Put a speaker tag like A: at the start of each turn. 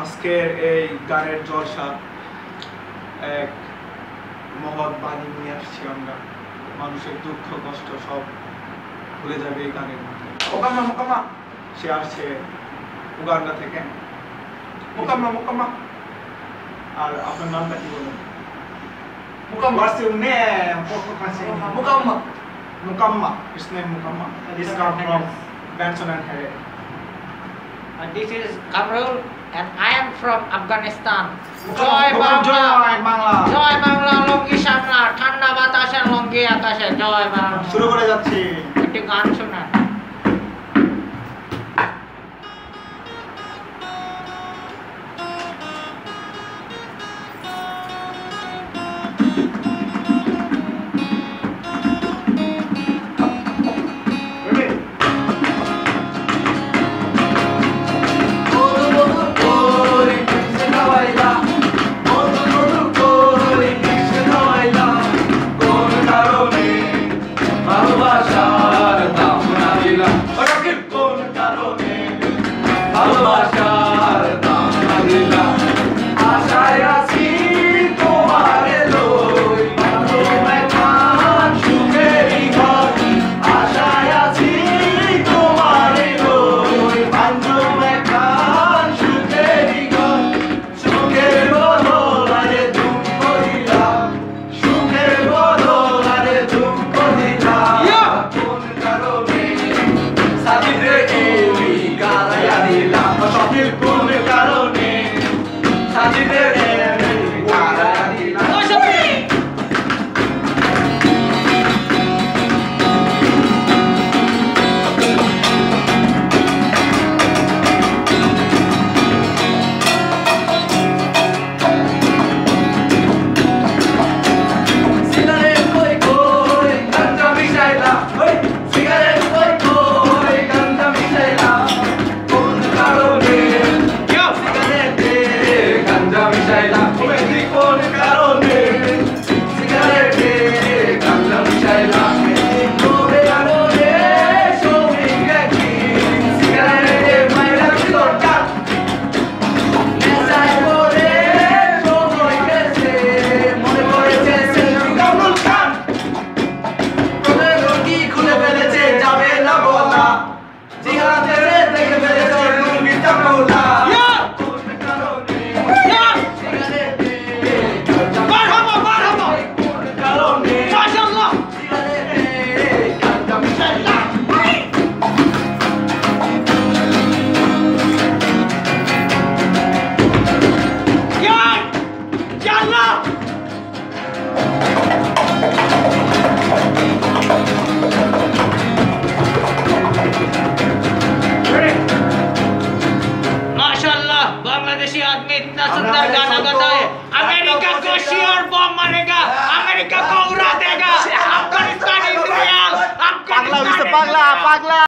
A: আজকের এই গানের জলসা এক মহৎ বাণী নিয়ে আসছি আমরা। মানুষের দুঃখ কষ্ট সব ভুলে যাবে এই গানের মধ্যে। মোকাম্মা মোকাম্মা সে আসছে উগান্ডা থেকে। মোকাম্মা মোকাম্মা। আর আপনার নামটা কি বলেন? মোকাম্মা। What's your name? মোকাম্মা। Mukamma. His name Mukamma. He's come from Benson and Harry.
B: This is Kamrul and I am from Afghanistan.
A: Joy Bangla.
B: Joy Bangla. লঙ্গি সামনা ঠান্ডা বাতাসের লঙ্গি আকাশে জয় বাংলা।
A: শুরু করে যাচ্ছি।
B: একটি গান